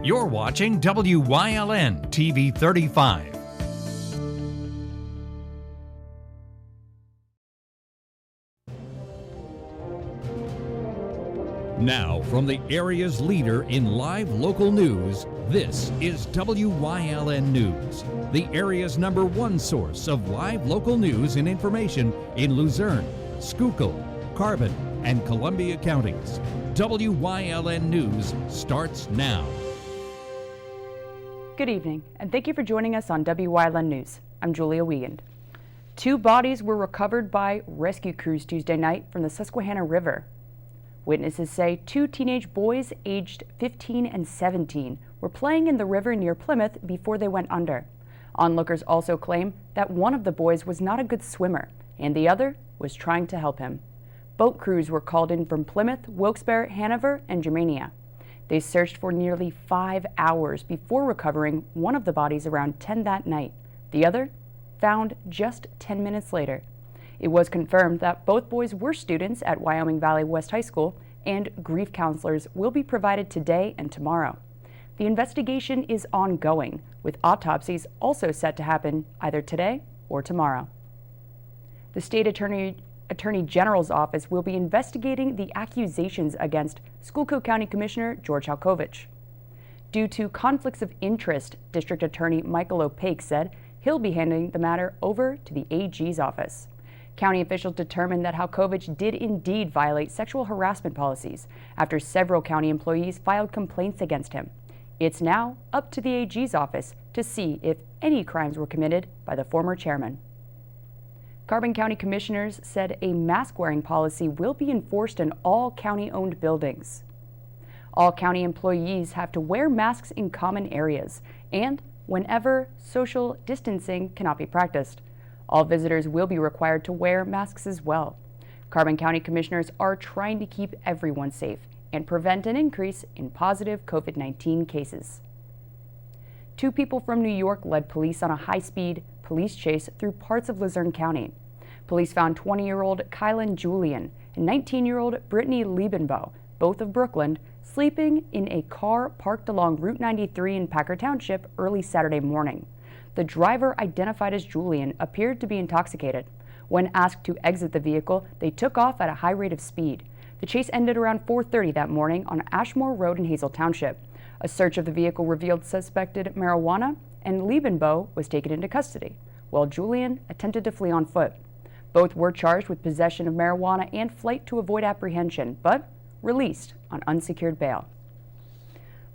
You're watching WYLN TV 35. Now, from the area's leader in live local news, this is WYLN News, the area's #1 source of live local news and information in Luzerne, Schuylkill, Carbon, and Columbia counties. WYLN News starts now. Good evening, and thank you for joining us on WYLN News. I'm Julia Wiegand. 2 bodies were recovered by rescue crews Tuesday night from the Susquehanna River. Witnesses say 2 teenage boys aged 15 and 17 were playing in the river near Plymouth before they went under. Onlookers also claim that one of the boys was not a good swimmer and the other was trying to help him. Boat crews were called in from Plymouth, Wilkes-Barre, Hanover, and Germania. They searched for nearly 5 hours before recovering one of the bodies around 10 that night. The other found just 10 minutes later. It was confirmed that both boys were students at Wyoming Valley West High School, and grief counselors will be provided today and tomorrow. The investigation is ongoing, with autopsies also set to happen either today or tomorrow. The state attorney General's office will be investigating the accusations against Schuylkill County Commissioner George Halkovich. Due to conflicts of interest, District Attorney Michael O'Paik said he'll be handing the matter over to the AG's office. County officials determined that Halkovich did indeed violate sexual harassment policies after several county employees filed complaints against him. It's now up to the AG's office to see if any crimes were committed by the former chairman. Carbon County commissioners said a mask-wearing policy will be enforced in all county-owned buildings. All county employees have to wear masks in common areas and whenever social distancing cannot be practiced. All visitors will be required to wear masks as well. Carbon County commissioners are trying to keep everyone safe and prevent an increase in positive COVID-19 cases. 2 people from New York led police on a high-speed police chase through parts of Luzerne County. Police found 20-year-old Kylan Julian and 19-year-old Brittany Liebenbow, both of Brooklyn, sleeping in a car parked along Route 93 in Packer Township early Saturday morning. The driver, identified as Julian, appeared to be intoxicated. When asked to exit the vehicle, they took off at a high rate of speed. The chase ended around 4:30 that morning on Ashmore Road in Hazel Township. A search of the vehicle revealed suspected marijuana, and Liebenbow was taken into custody, while Julian attempted to flee on foot. Both were charged with possession of marijuana and flight to avoid apprehension, but released on unsecured bail.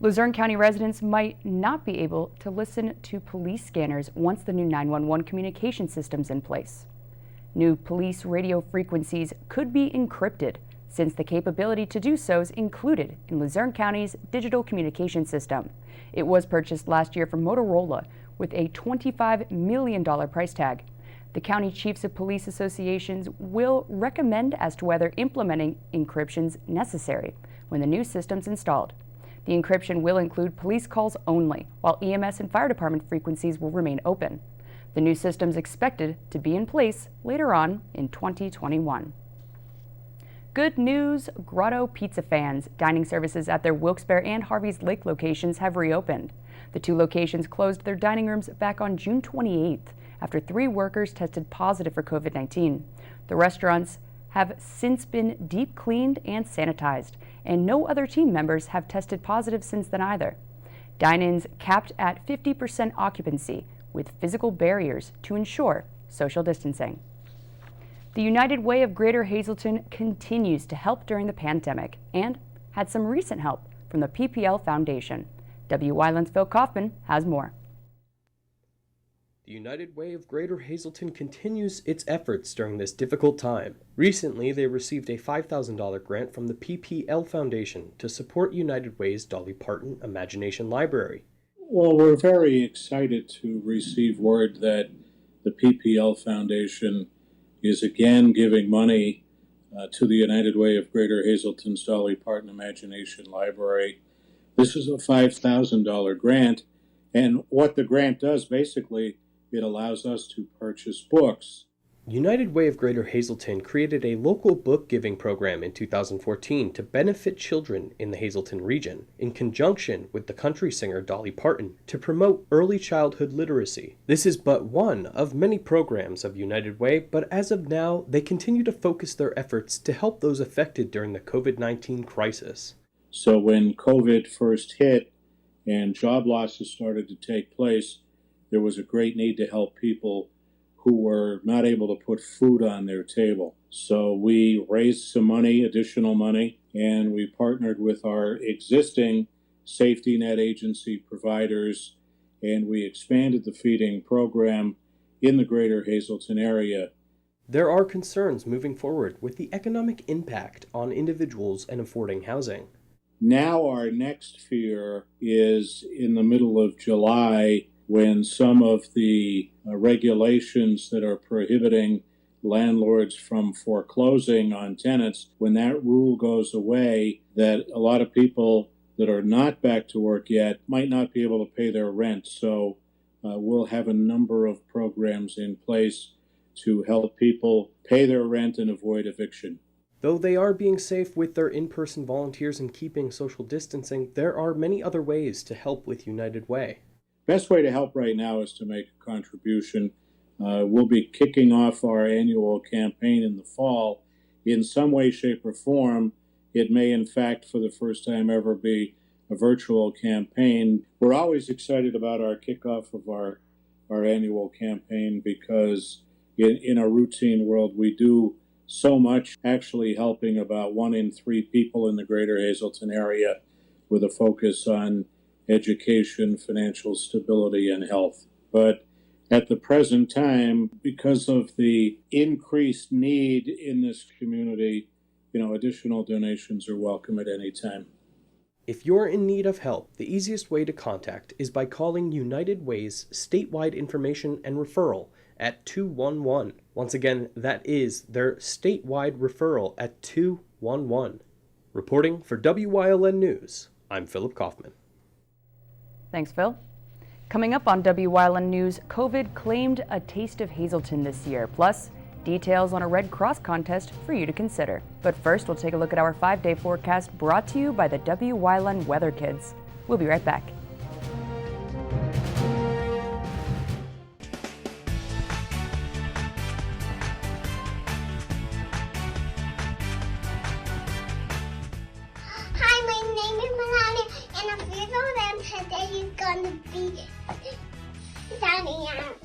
Luzerne County residents might not be able to listen to police scanners once the new 911 communication system's in place. New police radio frequencies could be encrypted, since the capability to do so is included in Luzerne County's digital communication system. It was purchased last year from Motorola with a $25 million price tag. The County Chiefs of Police Associations will recommend as to whether implementing encryption's necessary when the new system's installed. The encryption will include police calls only, while EMS and fire department frequencies will remain open. The new system is expected to be in place later on in 2021. Good news, Grotto Pizza fans. Dining services at their Wilkes-Barre and Harvey's Lake locations have reopened. The 2 locations closed their dining rooms back on June 28th after 3 workers tested positive for COVID-19. The restaurants have since been deep cleaned and sanitized, and no other team members have tested positive since then either. Dine-ins capped at 50% occupancy with physical barriers to ensure social distancing. The United Way of Greater Hazleton continues to help during the pandemic and had some recent help from the PPL Foundation. WYLN's Phil Kaufman has more. The United Way of Greater Hazleton continues its efforts during this difficult time. Recently, they received a $5,000 grant from the PPL Foundation to support United Way's Dolly Parton Imagination Library. Well, we're very excited to receive word that the PPL Foundation is again giving money to the United Way of Greater Hazleton's Dolly Parton Imagination Library. This is a $5,000 grant, and what the grant does, basically, it allows us to purchase books United Way of Greater Hazleton created a local book giving program in 2014 to benefit children in the Hazleton region, in conjunction with the country singer Dolly Parton, to promote early childhood literacy. This is but one of many programs of United Way, but as of now, they continue to focus their efforts to help those affected during the COVID-19 crisis. So when COVID first hit and job losses started to take place, there was a great need to help people who were not able to put food on their table. So we raised some money, additional money, and we partnered with our existing safety net agency providers, and we expanded the feeding program in the greater Hazleton area. There are concerns moving forward with the economic impact on individuals and affording housing. Now our next fear is in the middle of July, when some of the regulations that are prohibiting landlords from foreclosing on tenants, when that rule goes away, that a lot of people that are not back to work yet might not be able to pay their rent. So we'll have a number of programs in place to help people pay their rent and avoid eviction. Though they are being safe with their in-person volunteers and keeping social distancing, there are many other ways to help with United Way. Best way to help right now is to make a contribution. We'll be kicking off our annual campaign in the fall. In some way, shape, or form, it may in fact for the first time ever be a virtual campaign. We're always excited about our kickoff of our annual campaign because in a routine world we do so much, actually helping about 1 in 3 people in the greater Hazleton area with a focus on education, financial stability, and health. But at the present time, because of the increased need in this community, additional donations are welcome at any time. If you're in need of help, the easiest way to contact is by calling United Way's statewide information and referral at 211. Once again, that is their statewide referral at 211. Reporting for WYLN News, I'm Philip Kaufman. Thanks, Phil. Coming up on WYLN News, COVID claimed a taste of Hazleton this year, plus details on a Red Cross contest for you to consider. But first, we'll take a look at our 5-day forecast brought to you by the WYLN Weather Kids. We'll be right back. Hi, my name is Melania, and I'm 3 years old, and today is going to be sunny out.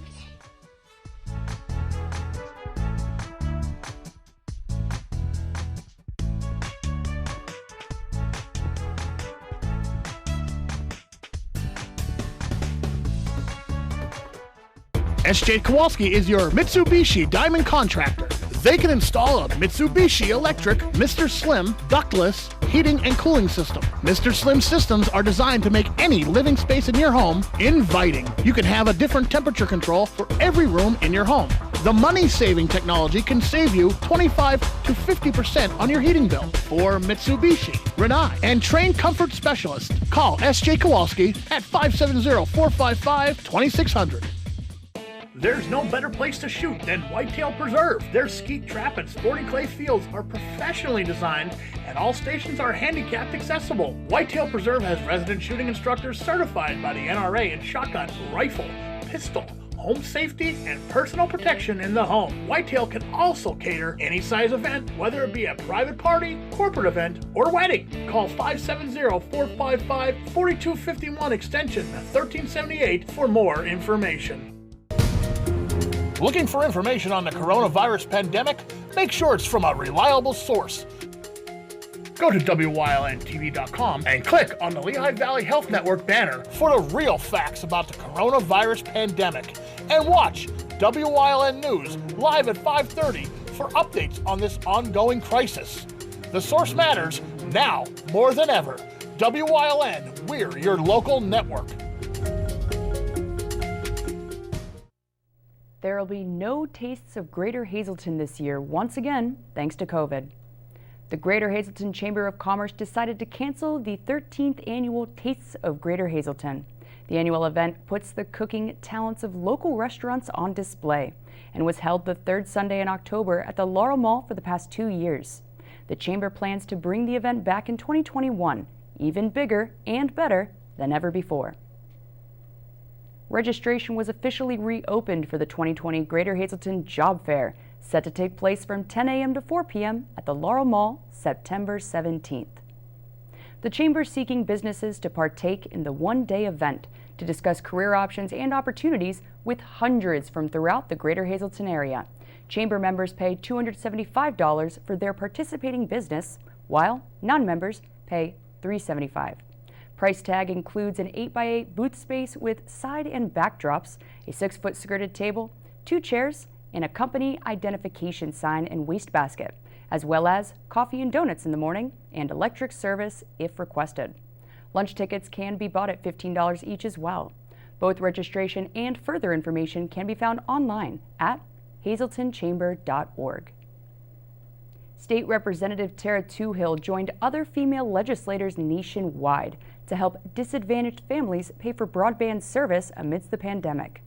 SJ Kowalski is your Mitsubishi Diamond Contractor. They can install a Mitsubishi electric Mr. Slim ductless heating and cooling system. Mr. Slim systems are designed to make any living space in your home inviting. You can have a different temperature control for every room in your home. The money-saving technology can save you 25 to 50% on your heating bill. For Mitsubishi, Rinnai, and trained comfort specialists, call SJ Kowalski at 570-455-2600. There's no better place to shoot than Whitetail Preserve. Their skeet trap and sporting clay fields are professionally designed and all stations are handicapped accessible. Whitetail Preserve has resident shooting instructors certified by the NRA in shotgun, rifle, pistol, home safety, and personal protection in the home. Whitetail can also cater any size event, whether it be a private party, corporate event, or wedding. Call 570-455-4251 extension 1378 for more information. Looking for information on the coronavirus pandemic? Make sure it's from a reliable source. Go to WYLNTV.com and click on the Lehigh Valley Health Network banner for the real facts about the coronavirus pandemic. And watch WYLN News live at 5:30 for updates on this ongoing crisis. The source matters now more than ever. WYLN, we're your local network. There will be no Tastes of Greater Hazleton this year, once again, thanks to COVID. The Greater Hazleton Chamber of Commerce decided to cancel the 13th annual Tastes of Greater Hazleton. The annual event puts the cooking talents of local restaurants on display and was held the third Sunday in October at the Laurel Mall for the past 2 years. The Chamber plans to bring the event back in 2021, even bigger and better than ever before. Registration was officially reopened for the 2020 Greater Hazleton Job Fair, set to take place from 10 a.m. to 4 p.m. at the Laurel Mall, September 17th. The Chamber is seeking businesses to partake in the one-day event to discuss career options and opportunities with hundreds from throughout the Greater Hazleton area. Chamber members pay $275 for their participating business, while non-members pay $375. Price tag includes an 8x8 booth space with side and backdrops, a 6-foot skirted table, 2 chairs, and a company identification sign and wastebasket, as well as coffee and donuts in the morning and electric service if requested. Lunch tickets can be bought at $15 each as well. Both registration and further information can be found online at hazletonchamber.org. State Representative Tara Toohill joined other female legislators nationwide to help disadvantaged families pay for broadband service amidst the pandemic.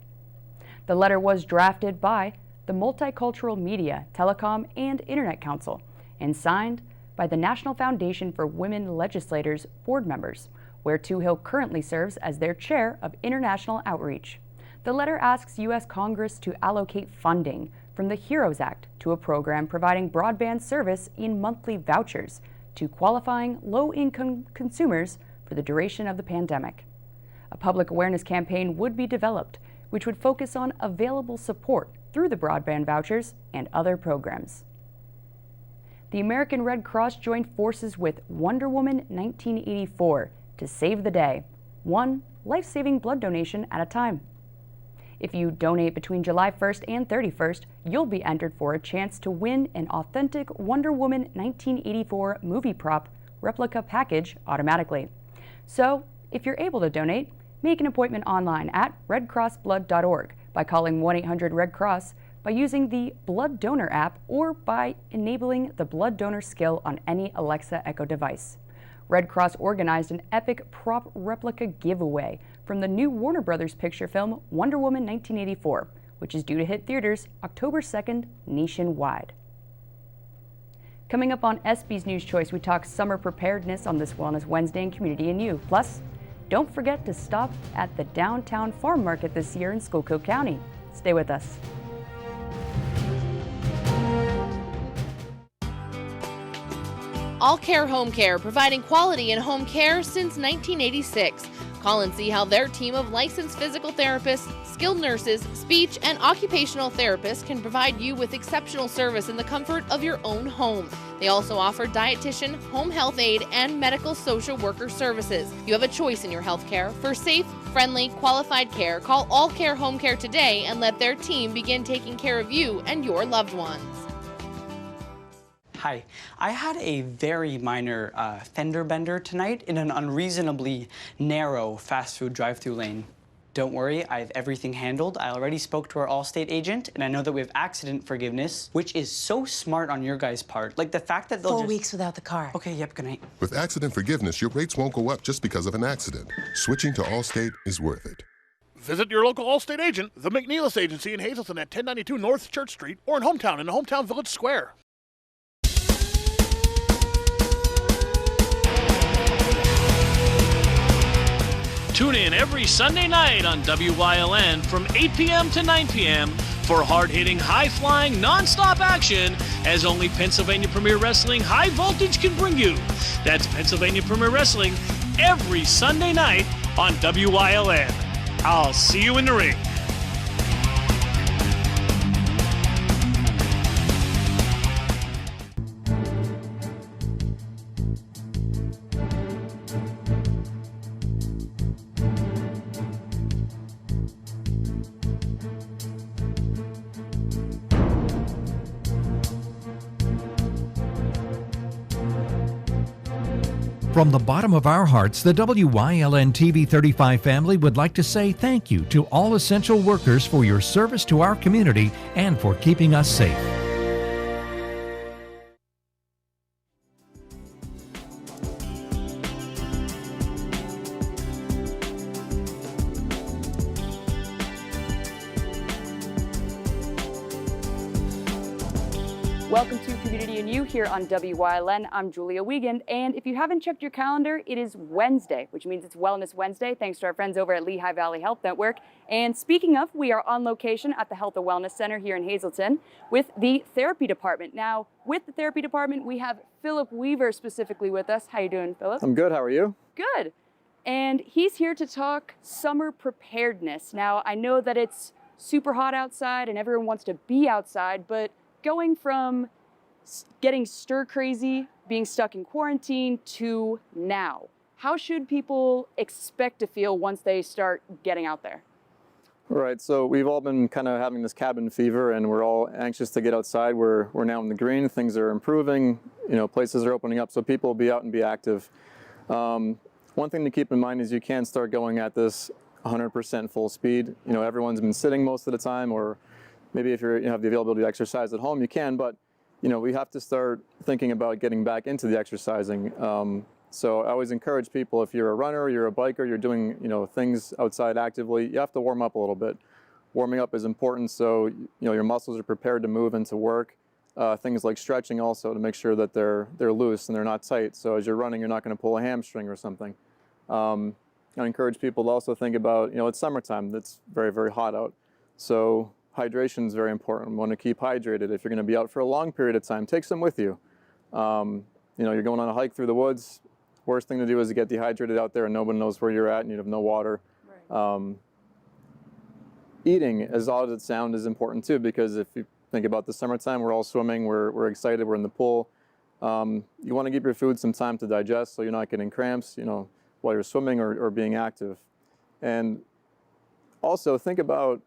The letter was drafted by the Multicultural Media, Telecom, and Internet Council and signed by the National Foundation for Women Legislators board members, where Toohill currently serves as their chair of international outreach. The letter asks U.S. Congress to allocate funding from the HEROES Act to a program providing broadband service in monthly vouchers to qualifying low-income consumers for the duration of the pandemic. A public awareness campaign would be developed, which would focus on available support through the broadband vouchers and other programs. The American Red Cross joined forces with Wonder Woman 1984 to save the day, one life-saving blood donation at a time. If you donate between July 1st and 31st, you'll be entered for a chance to win an authentic Wonder Woman 1984 movie prop replica package automatically. So, if you're able to donate, make an appointment online at redcrossblood.org by calling 1-800-RED-CROSS, by using the Blood Donor app, or by enabling the blood donor skill on any Alexa Echo device. Red Cross organized an epic prop replica giveaway from the new Warner Brothers picture film Wonder Woman 1984, which is due to hit theaters October 2nd nationwide. Coming up on SB's News Choice, we talk summer preparedness on this Wellness Wednesday in Community and You. Plus, don't forget to stop at the downtown farm market this year in Schuylkill County. Stay with us. All Care Home Care, providing quality in home care since 1986. Call and see how their team of licensed physical therapists, skilled nurses, speech, and occupational therapists can provide you with exceptional service in the comfort of your own home. They also offer dietitian, home health aide, and medical social worker services. You have a choice in your health care. For safe, friendly, qualified care, call All Care Home Care today and let their team begin taking care of you and your loved ones. Hi, I had a very minor fender bender tonight in an unreasonably narrow fast food drive-thru lane. Don't worry, I have everything handled. I already spoke to our Allstate agent, and I know that we have accident forgiveness, which is so smart on your guys' part. Like the fact that they'll 4 weeks without the car. Okay, yep, good night. With accident forgiveness, your rates won't go up just because of an accident. Switching to Allstate is worth it. Visit your local Allstate agent, the McNeilis Agency in Hazleton at 1092 North Church Street, or in Hometown in the Hometown Village Square. Tune in every Sunday night on WYLN from 8 p.m. to 9 p.m. for hard-hitting, high-flying, non-stop action as only Pennsylvania Premier Wrestling High Voltage can bring you. That's Pennsylvania Premier Wrestling every Sunday night on WYLN. I'll see you in the ring. From the bottom of our hearts, the WYLN TV 35 family would like to say thank you to all essential workers for your service to our community and for keeping us safe. Welcome to Community and You here on WYLN. I'm Julia Wiegand, and if you haven't checked your calendar, it is Wednesday, which means it's Wellness Wednesday, thanks to our friends over at Lehigh Valley Health Network. And speaking of, we are on location at the Health and Wellness Center here in Hazleton with the therapy department. Now, with the therapy department, we have Philip Weaver specifically with us. How you doing, Philip? I'm good. How are you? Good. And he's here to talk summer preparedness. Now, I know that it's super hot outside and everyone wants to be outside, but going from getting stir crazy, being stuck in quarantine, to now, how should people expect to feel once they start getting out there? Right, so we've all been kind of having this cabin fever and we're all anxious to get outside. We're now in the green, things are improving, places are opening up, so people will be out and be active. One thing to keep in mind is you can't start going at this 100% full speed. Everyone's been sitting most of the time, or maybe if you have the availability to exercise at home, you can, but we have to start thinking about getting back into the exercising. So I always encourage people, if you're a runner, you're a biker, you're doing things outside actively, you have to warm up a little bit. Warming up is important, so your muscles are prepared to move into work. Things like stretching also, to make sure that they're loose and they're not tight. So as you're running, you're not going to pull a hamstring or something. I encourage people to also think about, it's summertime, it's very, very hot out. So hydration is very important. We want to keep hydrated. If you're going to be out for a long period of time, take some with you. You're going on a hike through the woods. Worst thing to do is to get dehydrated out there and no one knows where you're at and you have no water. Right. Eating, as odd as it sounds, is important too, because if you think about the summertime, we're all swimming, we're excited, we're in the pool. You want to give your food some time to digest so you're not getting cramps, while you're swimming or being active. And also think about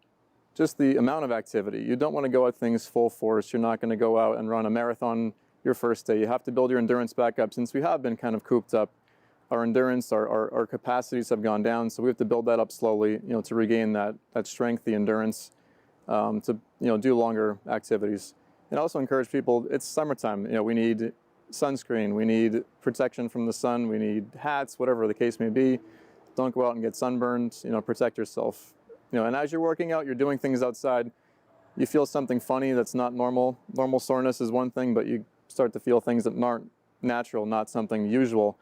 just the amount of activity. You don't want to go at things full force. You're not going to go out and run a marathon your first day. You have to build your endurance back up. Since we have been kind of cooped up, our endurance, our capacities have gone down, so we have to build that up slowly, to regain that strength, the endurance, to do longer activities. And also encourage people, it's summertime, we need sunscreen, we need protection from the sun, we need hats, whatever the case may be. Don't go out and get sunburned, protect yourself. And as you're working out, you're doing things outside, you feel something funny that's not normal. Normal soreness is one thing, but you start to feel things that aren't natural, not something usual.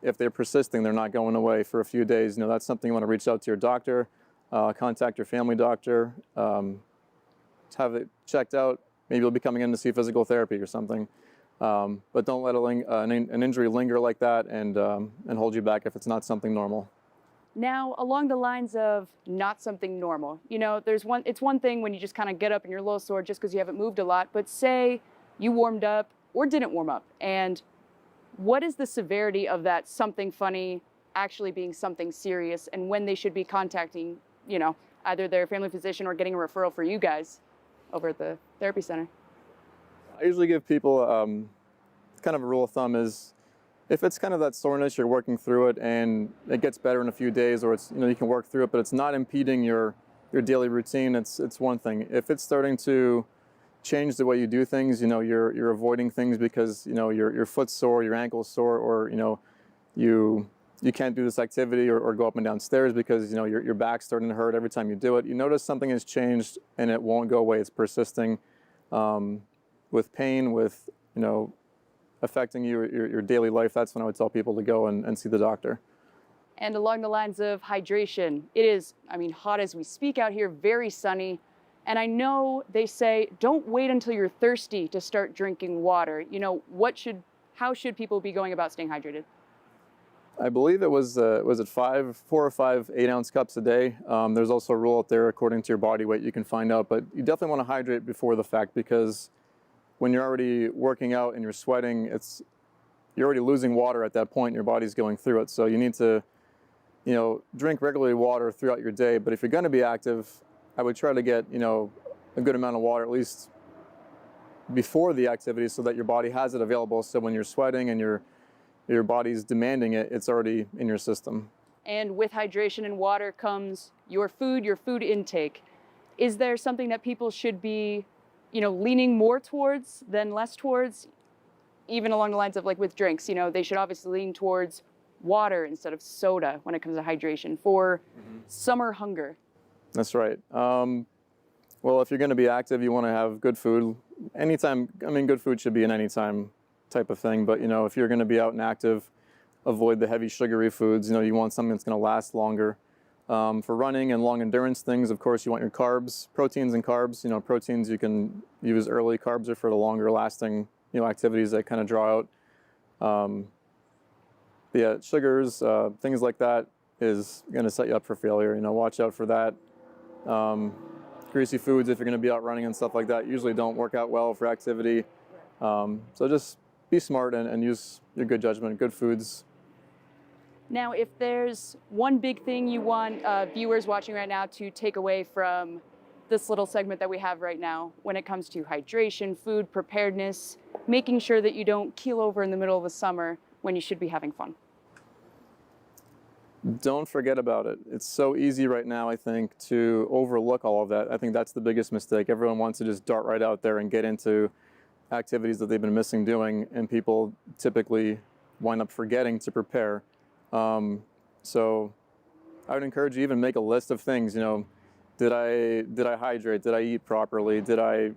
If they're persisting, they're not going away for a few days, that's something you want to reach out to your doctor, contact your family doctor, have it checked out. Maybe you'll be coming in to see physical therapy or something. But don't let an injury linger like that and hold you back if it's not something normal. Now, along the lines of not something normal, it's one thing when you just kind of get up and you're a little sore just because you haven't moved a lot, but say you warmed up or didn't warm up, and what is the severity of that something funny actually being something serious, and when they should be contacting, either their family physician or getting a referral for you guys over at the therapy center? I usually give people kind of a rule of thumb is, if it's kind of that soreness, you're working through it and it gets better in a few days, or it's you can work through it, but it's not impeding your daily routine, it's one thing. If it's starting to change the way you do things, you're avoiding things because your foot's sore, your ankle's sore, or you can't do this activity or go up and down stairs because your back's starting to hurt every time you do it. You notice something has changed and it won't go away. It's persisting with pain, with affecting your daily life. That's when I would tell people to go and see the doctor. And along the lines of hydration, it is, hot as we speak out here, very sunny. And I know they say, don't wait until you're thirsty to start drinking water. How should people be going about staying hydrated? I believe it was it 4 or 5 8-ounce cups a day. There's also a rule out there according to your body weight you can find out, but you definitely want to hydrate before the fact, because when you're already working out and you're sweating, you're already losing water at that point, and your body's going through it. So you need to, drink regularly water throughout your day. But if you're going to be active, I would try to get, a good amount of water at least before the activity, so that your body has it available. So when you're sweating and your body's demanding it, it's already in your system. And with hydration and water comes your food intake. Is there something that people should be leaning more towards than less towards, even along the lines of like with drinks, they should obviously lean towards water instead of soda when it comes to hydration for summer hunger? That's right. Well, if you're going to be active, you want to have good food. Anytime, I mean, good food should be an anytime type of thing, but if you're going to be out and active, avoid the heavy sugary foods. You want something that's going to last longer. For running and long endurance things, of course, you want your carbs, proteins and carbs. Proteins you can use early, carbs are for the longer lasting, activities that kind of draw out. Yeah, sugars, things like that is going to set you up for failure. Watch out for that. Greasy foods, if you're going to be out running and stuff like that, usually don't work out well for activity. So just be smart and use your good judgment, good foods. Now, if there's one big thing you want viewers watching right now to take away from this little segment that we have right now, when it comes to hydration, food, preparedness, making sure that you don't keel over in the middle of the summer when you should be having fun. Don't forget about it. It's so easy right now, I think, to overlook all of that. I think that's the biggest mistake. Everyone wants to just dart right out there and get into activities that they've been missing doing, and people typically wind up forgetting to prepare. So I would encourage you even make a list of things. Did I hydrate? Did I eat properly? Did I,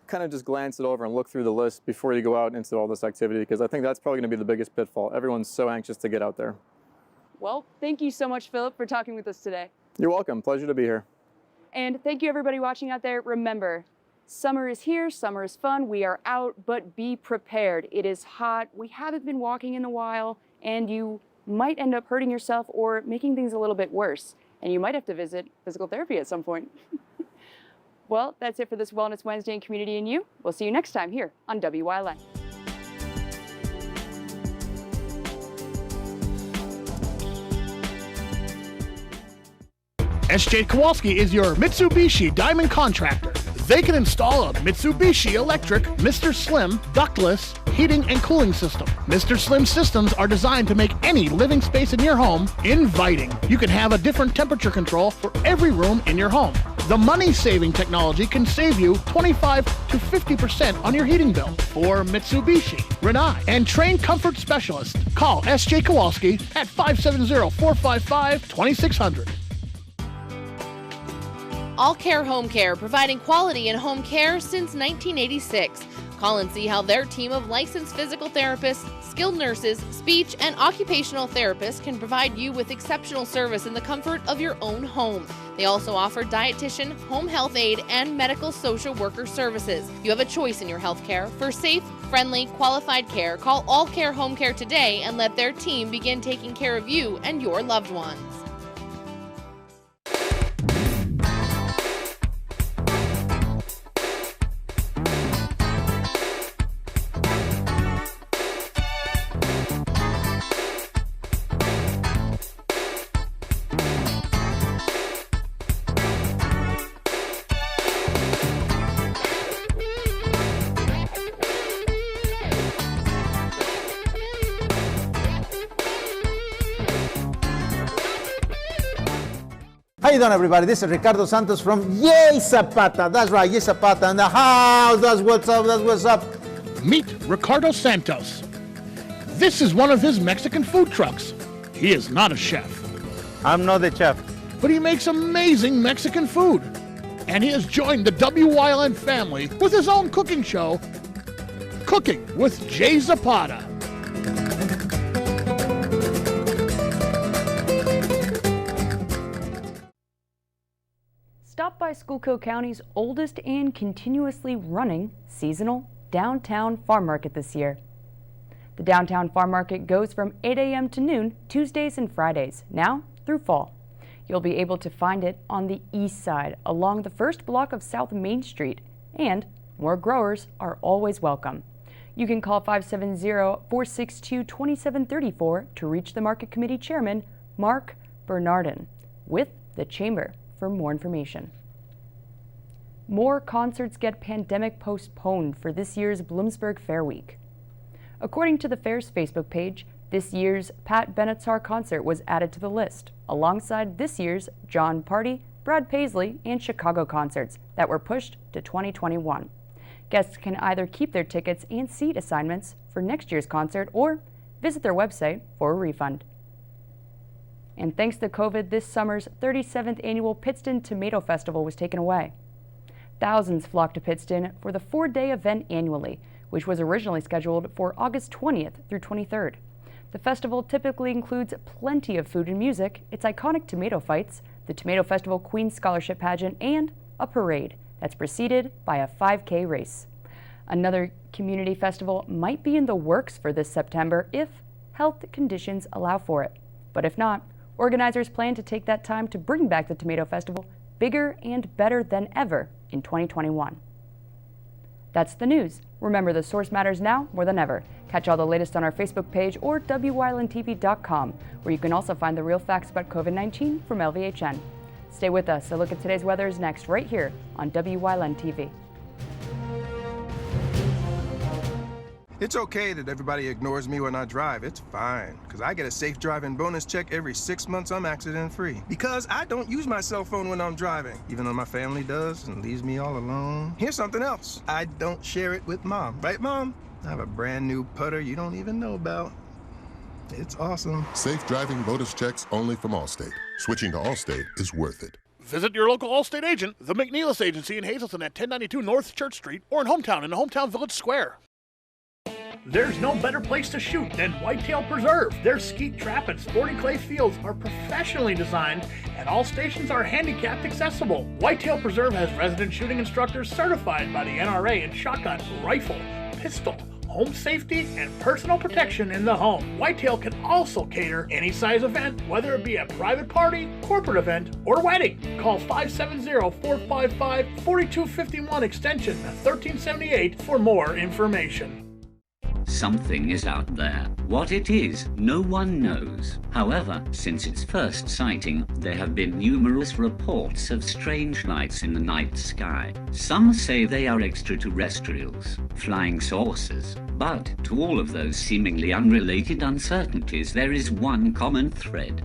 kind of just glance it over and look through the list before you go out into all this activity, because I think that's probably going to be the biggest pitfall. Everyone's so anxious to get out there. Well, thank you so much, Philip, for talking with us today. You're welcome. Pleasure to be here. And thank you, everybody watching out there. Remember, summer is here, summer is fun, we are out, but be prepared. It is hot, we haven't been walking in a while, and you might end up hurting yourself or making things a little bit worse. And you might have to visit physical therapy at some point. Well, that's it for this Wellness Wednesday in Community and You. We'll see you next time here on Wyln. SJ Kowalski is your Mitsubishi Diamond Contractor. They can install a Mitsubishi electric Mr. Slim ductless heating and cooling system. Mr. Slim systems are designed to make any living space in your home inviting. You can have a different temperature control for every room in your home. The money-saving technology can save you 25 to 50% on your heating bill. For Mitsubishi, Rinnai, and trained comfort specialists, call SJ Kowalski at 570-455-2600. All Care Home Care, providing quality in home care since 1986. Call and see how their team of licensed physical therapists, skilled nurses, speech, and occupational therapists can provide you with exceptional service in the comfort of your own home. They also offer dietitian, home health aide, and medical social worker services. You have a choice in your health care. For safe, friendly, qualified care, call All Care Home Care today and let their team begin taking care of you and your loved ones. How you doing, everybody? This is Ricardo Santos from Yay Zapata. That's right, Yay Zapata in the house. That's what's up, that's what's up. Meet Ricardo Santos. This is one of his Mexican food trucks. He is not a chef. I'm not the chef. But he makes amazing Mexican food. And he has joined the Wyln family with his own cooking show, Cooking with Jay Zapata. Stop by Schuylkill County's oldest and continuously running seasonal downtown farm market this year. The downtown farm market goes from 8 a.m. to noon, Tuesdays and Fridays, now through fall. You'll be able to find it on the east side along the first block of South Main Street, and more growers are always welcome. You can call 570-462-2734 to reach the Market Committee Chairman, Mark Bernardin, with the Chamber for more information. More concerts get pandemic postponed for this year's Bloomsburg Fair Week. According to the fair's Facebook page, this year's Pat Benatar concert was added to the list, alongside this year's John Party, Brad Paisley, and Chicago concerts that were pushed to 2021. Guests can either keep their tickets and seat assignments for next year's concert or visit their website for a refund. And thanks to COVID, this summer's 37th annual Pittston Tomato Festival was taken away. Thousands flocked to Pittston for the 4-day event annually, which was originally scheduled for August 20th through 23rd. The festival typically includes plenty of food and music, its iconic tomato fights, the Tomato Festival Queen's Scholarship Pageant, and a parade that's preceded by a 5K race. Another community festival might be in the works for this September if health conditions allow for it. But if not, organizers plan to take that time to bring back the Tomato Festival bigger and better than ever in 2021. That's the news. Remember, the source matters now more than ever. Catch all the latest on our Facebook page or WYLNTV.com, where you can also find the real facts about COVID-19 from LVHN. Stay with us. A look at today's weather is next, right here on WYLN TV. It's okay that everybody ignores me when I drive. It's fine, because I get a safe driving bonus check every 6 months I'm accident-free. Because I don't use my cell phone when I'm driving, even though my family does and leaves me all alone. Here's something else. I don't share it with Mom. Right, Mom? I have a brand new putter you don't even know about. It's awesome. Safe driving bonus checks only from Allstate. Switching to Allstate is worth it. Visit your local Allstate agent, the McNeilis Agency in Hazleton at 1092 North Church Street, or in Hometown in the Hometown Village Square. There's no better place to shoot than Whitetail Preserve. Their skeet trap and sporting clay fields are professionally designed, and all stations are handicapped accessible. Whitetail Preserve has resident shooting instructors certified by the NRA in shotgun, rifle, pistol, home safety, and personal protection in the home. Whitetail can also cater any size event, whether it be a private party, corporate event, or wedding. Call 570-455-4251 extension 1378 for more information. Something is out there. What it is, no one knows. However, since its first sighting, there have been numerous reports of strange lights in the night sky. Some say they are extraterrestrials, flying saucers. But to all of those seemingly unrelated uncertainties, there is one common thread.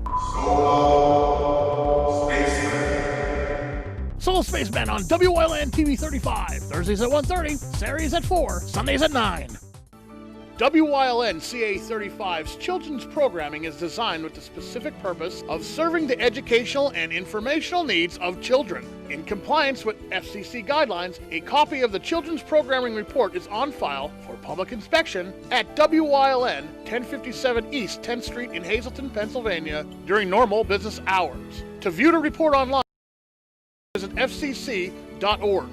Solo Spaceman on WYLN TV 35. Thursdays at 1:30, Saturdays at 4, Sundays at 9. WYLN CA35's children's programming is designed with the specific purpose of serving the educational and informational needs of children. In compliance with FCC guidelines, a copy of the Children's Programming Report is on file for public inspection at WYLN 1057 East 10th Street in Hazleton, Pennsylvania during normal business hours. To view the report online, visit fcc.org.